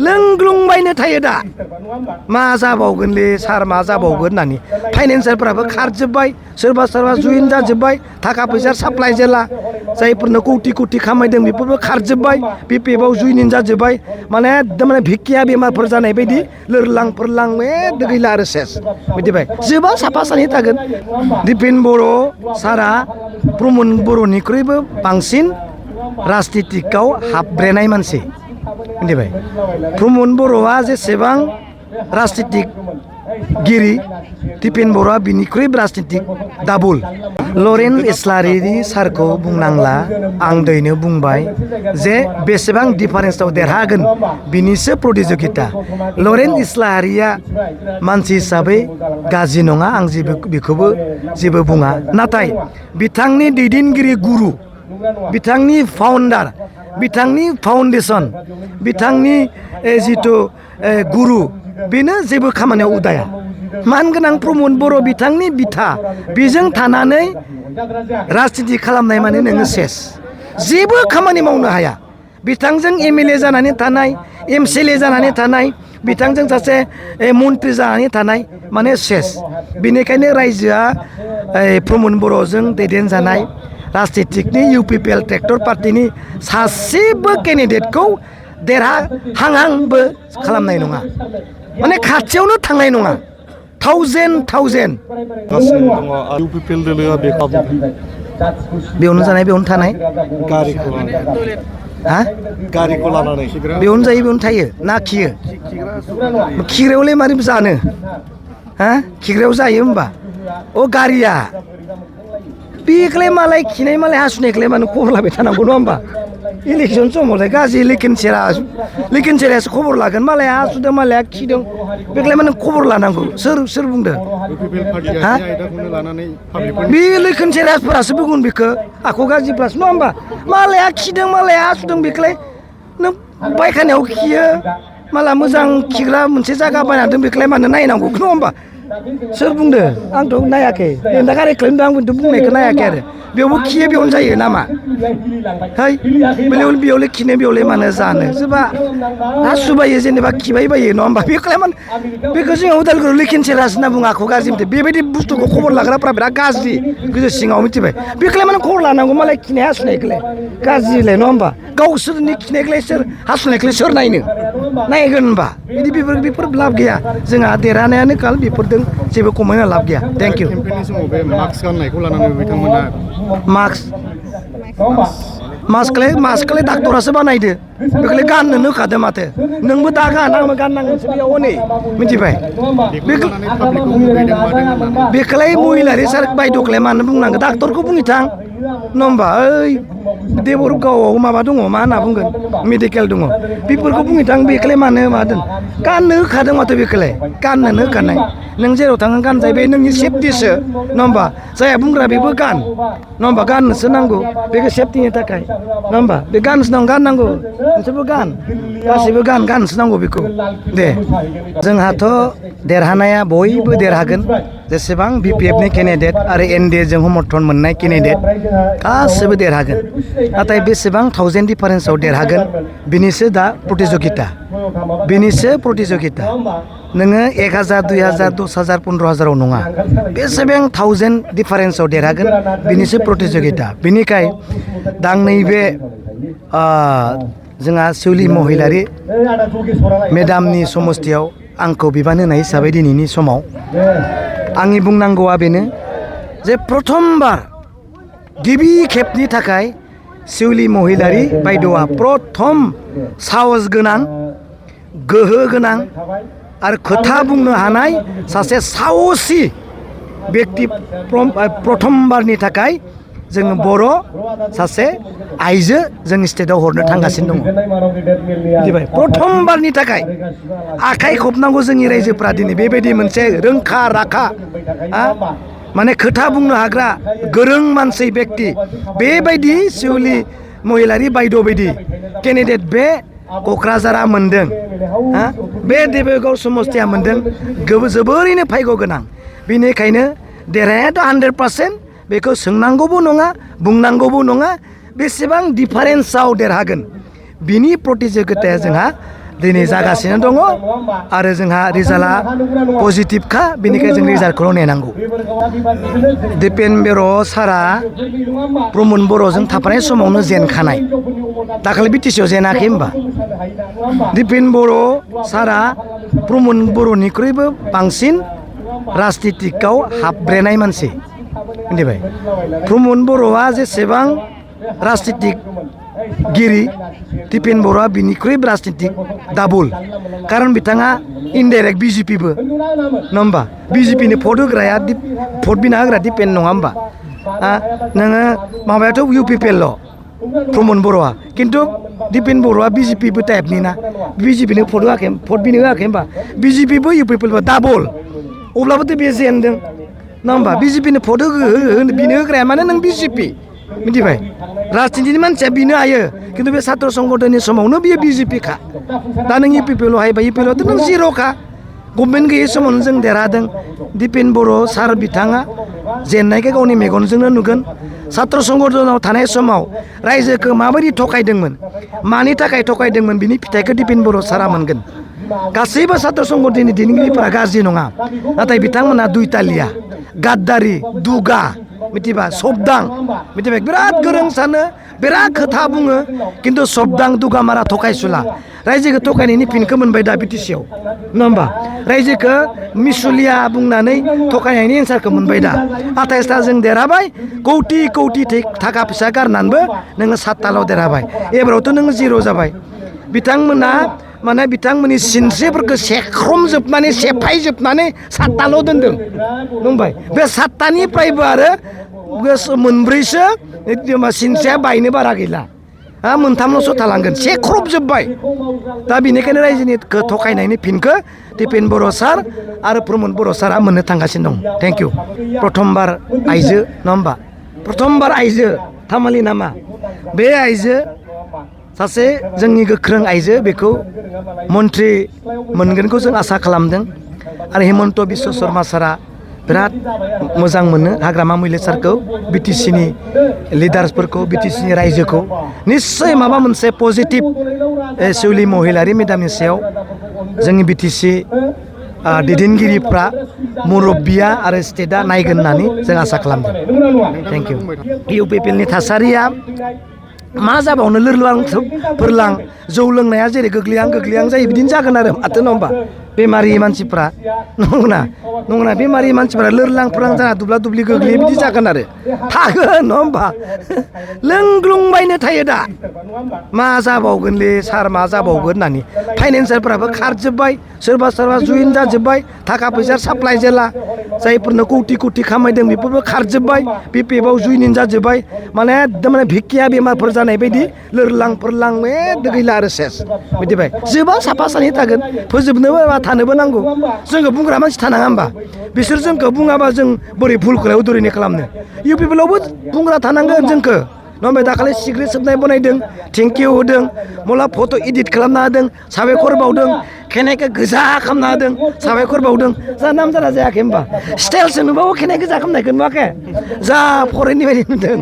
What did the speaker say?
लोंग्लुंबायनो थायो दा मा जाबावगोनलै सार मा जाबावगोन होननानै फाइनान्सारफोराबो खारजोब्बाय सोरबा जुइन जाजोब्बाय थाखा फैसा साप्लाय जेला जायफोरनो कौटि खामायदों बेफोरबो खारजोब्बाय बिपिएफआव जुइन जाजोब्बाय माने एकदम माने भिकिया बेमारफोर जानाय बायदि लोरलां फोरलां एकदम गैला आरो सेस बिदिबाय जोबा साफा सानै थागोन दिपेन बर' सारा प्रमद बर'निख्रुइबो बांसिन राजनितिकआव हाबब्रेनाय मानसि मिथिबाय प्रमद बर'आ जेसेबां राजनितिकगिरि दिपेन बर'आ बिनिख्रुइ राजनितिक डाबल लरेन इस्लारि सारखौ बुंनांला आं दैनो बुंबाय जे बेसेबां डिफारेन्सआव देरहागोन बिनिसो प्रतियोगिता लरेन इस्लारिया मानसि हिसाबै गाज्रि नङा आं बेखौबो जेबो बुङा नाथाय बिथांनि दैदेनगिरि गुरु बिथांनि फाउन्डार बिथांनि फाउन्डेसन बिथांनि जिथु गुरु बेनो जेबो खामानियाव उदाया मानगोनां प्रमद बर' बिथांनि बिथा बेजों थानानै राजनिति खालामनाय माने नोङो सेस जेबो खामानि मावनो हाया बिथांजों एमएलए जानानै थानाय एमसिएलए जानानै थानाय बिथांजों सासे मन्त्रि जानानै थानाय माने सेस बेनिखायनो रायजोआ प्रमद बर'जों दैदेनजानाय राजनितिकनि इउपिपिएल ट्रेक्टर पार्टिनि सासेबो केन्डिडेटखौ देरहाहांबो खालामनाय नङा माने खाथियावनो थांनाय नङा थाउजेन्ड बेयावनो जानाय बेयावनो थानाय गारिखौ लानानै बेयावनो जायो बेयावनो थायो ना खियो खिग्रायावलाय मारै जानो खिग्रायाव जायो होमबा अ गारिया बेखौलाय मालाय खिनाय मालाय हासुनायखौलाय मानो खबर लाबाय थानांगौ नङा होमबा इलेक्सन समावलाय गाज्रि लेकिनसेरासो खबर लागोन मालाय हासुदों मालाय खिदों बेखौलाय मानो खबर लानांगौ सोर बुंदों बे लेकिनसेरासफोरासो बुंगोन बेखौ आख' गाज्रिफ्रासो नङा होमबा मालाया खिदों मालाया हासुदों बेखौलाय नों पायखानायाव खियो माला मोजां खिग्रा मोनसे जायगा बायना दोन बेखौलाय मानो नायनांगौ नङा होमबा सोर बुंदों आंथ' नायाखै दा गारि खालामदों आंबोथ' बुंनायखौ नायाखै आरो बेयावबो खियो बेयावनो जायो नामा है बेयावलाय खिनो बेयावलाय मानो जानो सोरबा हासुबायो जेनेबा खिबाय बायो नङा होमबा बेखौलाय मानो बेखौ जोङो उदालगुरियाव लेकिनसेरासो होनना बुङो आख' गाज्रि मिथिबाय बेबायदि बुस्थुखौ खबर लाग्राफ्रा बिराद गाज्रि गोजौ सिङाव मिथिबाय बेखौलाय मानो खबर लानांगौ मालाय खिनाय हासुनायखौलाय गाज्रिलाय नङा होमबा गावसोरनि खिनायखौलाय सोर हासुनायखौलाय सोर नायगोन होनबा बिदि बेफोर लाब गैया जोंहा देरहानायानो काल बेफोरजों जेबो खमायना लाब गैया थेंक इउ केम्पेइननि समाव बे मास्क गाननायखौ लानानै बिथांमोना मास्कखौलाय डाक्टरासो बानायदो बेखौलाय गाननो होखादो माथो नोंबो दा गान आंबो गाननांगोनसो बेयाव हनै मिथिबाय बेखौलाय महिलारि सार बायद'खौलाय मानो बुंनांगौ डाक्टरखौ बुंहैथां नङा होमबा ओइ देबरगावआव माबा दङ मा होनना बुंगोन मेडिकेल दङ बेफोरखौ बुंहैथां बेखौलाय मानो मादों गाननो होखादों माथो बेखौलाय गाननोनो होखानाय नों जेराव थाङो गानजायो बे नोंनि सेफटिसो नङा होमबा जायहा बुंग्रा बेबो गान नङा होमबा गाननोसो नांगौ बेखौ सेफटिनि थाखाय नङा होमबा बे गाननांगौ नोंसोरबो गासिबो गानसो नांगौ बेखौ दे जोंहाथ' देरहानाया बयबो देरहागोन जेसेबां बिपिएफनि केन्डिडेट आरो एनडिएजों समर्थन मोननाय केन्डिडेट गासिबो देरहागोन नाथाय बेसेबां थाउजेन्ड डिफारेन्सआव देरहागोन बिनिसो दा प्रतियोगिता नोङो 1000 2000 10,000 15,000आव नङा बेसेबां थाउजेन्ड डिफारेन्सआव देरहागोन बिनिसो प्रतियोगिता बिनिखाय दा आं नैबे जोंहा शिवली महिलारि मेडामनि समस्थियाव आंखौ बिबान होनाय हिसाबै दिनैनि समाव आंनि बुंनांगौआ बेनो जे प्रथमबार गिबि खेबनि थाखाय शिवली महिलारि बायद'आ प्रथम साहस गोनां गोहो गोनां आरो खोथा बुंनो हानाय सासे साहसि बेक्ति प्रथमबारनि थाखाय जोङो बर' सासे आइजो जों स्टेटआव हरनो थांगासिनो दङ मिथिबाय प्रथमबारनि थाखाय आखाइ खबनांगौ जोंनि रायजोफ्रा दिनै बेबायदि मोनसे रोंखा राखा माने खोथा बुंनो हाग्रा गोरों मानसि बेक्ति बेबायदि शिवली महिलारि बायद' बायदि केन्डिडेट बे क'क्राझारा मोनदों बे देबरगाव समस्थिया मोनदों जोबोरैनो भाग्य गोनां बेनिखायनो देरहायाथ' 100% बेखौ सोंनांगौबो नङा बुंनांगौबो नङा बेसेबां डिफारेन्सआव देरहागोन बिनि प्रतियोगिताया जोंहा दिनै जागासिनो दङ आरो जोंहा रिजाल्टआ पजिटिभखा बेनिखायनो जों रिजाल्टखौल' नेनांगौ दिपेन बर' सारा प्रमद बर'जों थाफानाय समावनो जेनखानाय दाखालि बिटिसिआव जेनाखै होमबा दिपेन बर' सारा प्रमद बर'निख्रुइबो बांसिन राजनितिकआव हाबब्रेनाय मानसि मिथिबाय प्रमद बर'आ जेसेबां राजनितिक गिरि दिपेन बर'आ बिनिख्रुइ राजनितिक डाबल कारन बिथाङा इनडाइरेक्ट बिजेपिबो नङा होमबा बिजेपिनि भट होग्राया भट बिना होग्रा दिपेन नङा होमबा नोङो माबायाथ' इउपिपिएल' प्रमद बर'आ खिन्थु दिपेन बर'आ बिजेपिबो टाइपनि ना बिजेपिनो भट बिनो होआखै होमबा बिजेपिबो इउपिपिएलबो डाबल अब्लाबोथ' बे जेनदों नङा होमबा बिजेपिनो भट बिनो होग्राया माने नों बिजेपि मिथिबाय राजनितिनि मानसिया बिनो हायो खिन्थु बे सात्र संगठननि समावनो बियो बिजेपिखा दा नों इउपिपिएल हायोबा इउपिपिएलआवथ' नों जिर'खा गभर्नमेन्ट गैयै समावनो जों देरहादों दिपेन बर' सार बिथाङा जेननायखौ गावनि मेगनजोंनो नुगोन सात्र संगठनाव थानाय समाव रायजोखौ माबायदि थगायदोंमोन मानि थाखाय थगायदोंमोन बिनि फिथाइखौ दिपेन बर' सारा मोनगोन गासैबो सात्र संगठननि दैदेनगिरिफोरा गाज्रि नङा नाथाय बिथांमोना दुइटालिया गाद्दारि दुगा मिथिबा सबदां मिथिबाय बिराद गोरों सानो बिराद खोथा बुङो खिन्थु सबदां दुगामारा थगायसुला रायजोखौ थगायनायनि फिनखौ मोनबाय दा बिटिसिआव नङा होमबा रायजोखौ मिसुलिया बुंनानै थगायनायनि एन्सारखौ मोनबाय दा 28टा जों देरहाबाय कौटि कौटि थाखा फैसा गारनानैबो नोङो 7टाल' देरहाबाय एबारावथ' नोङो जिर' जाबाय बिथांमोना माने बिथांमोननि सिनस्रिफोरखौ सेख्रमजोबनानै सेफायजोबनानै 7टाल' दोनदों नंबाय बे 7टानिफ्रायबो आरो मोनब्रैसो सिनस्रिया बायनो बारा गैला मोनथामल'सो थालांगोन सेख्रबजोब्बाय दा बेनिखायनो रायजोनि थगायनायनि फिनखौ दिपेन बर' सार आरो प्रमद बर' सारा मोननो थांगासिनो दं थेंक इउ प्रथमबार आइजो नङा होमबा प्रथमबार आइजो थामालि नामा बे आइजो सासे जोंनि गोख्रों आइजो बेखौ मन्त्रि मोनगोनखौ जों आसा खालामदों आरो हेमन्त बिश्व शर्मा सारा बिराद मोजां मोनो हाग्रामा मैलो सारखौ बिटिसिनि लिडार्सफोरखौ बिटिसिनि रायजोखौ निस्सय माबा मोनसे पजिटिभ शिउलि महिलारि मेदामनि सायाव जोंनि बिटिसि दैदेनगिरिफ्रा मुरब्बिया आरो स्टेटआ नायगोन होननानै जों आसा खालामदों थेंक इउ इउपिपिएलनि थासारिया मा जाबावनो लोरलां फोरलां जौ लोंनाया जेरै गोग्लैहां जायो बिदिनो जागोन आरो माथो नङा होमबा बेमारि मानसिफ्रा नंगौना बेमारि मानसिफ्रा लोरलां फोरलां जाना दुब्ला दुब्लि गोग्लैयो बिदि जागोन आरो थागोन नङा होमबा लोंग्लुंबायनो थायो दा मा जाबावगोनलै सार मा जाबावगोन होननानै फाइनान्सारफ्राबो खारजोब्बाय सोरबा जुइन जाजोब्बाय थाखा फैसा साप्लाय जेला जायफोरनो कौटि कौटि खामायदों बेफोरबो खारजोब्बाय बिपिएफआव जुइन जाजोब्बाय माने एकदम भिकिया बेमारफोर जानाय बायदि लोरलां फोरलां गैला आरो सेस मिथिबाय जोबा साफा सानै थागोन फोजोबनोबो थानोबो नांगौ जोङो बुंग्रा मानसि थानाङा होमबा बिसोर जोंखौ बुङाबा जों बोरै भुलखौलाय उदुरिनि खालामनो इउपिपिएलआवबो बुंग्रा थानांगोन जोंखौ नङा होमबा दाखालि सिग्रेट सोबनाय बनायदों थेंकिउ होदों मला फट' इडिट खालामना होदों साबायखर बावदों खेनायखौ गोजा खालामना होदों साबायखर बावदों जा नाम जाना जायाखै होमबा स्टाइलसो नुबावो खेनाय गोजा खालामनायखौ नुवाखै जा फरेननि बायदि नुदों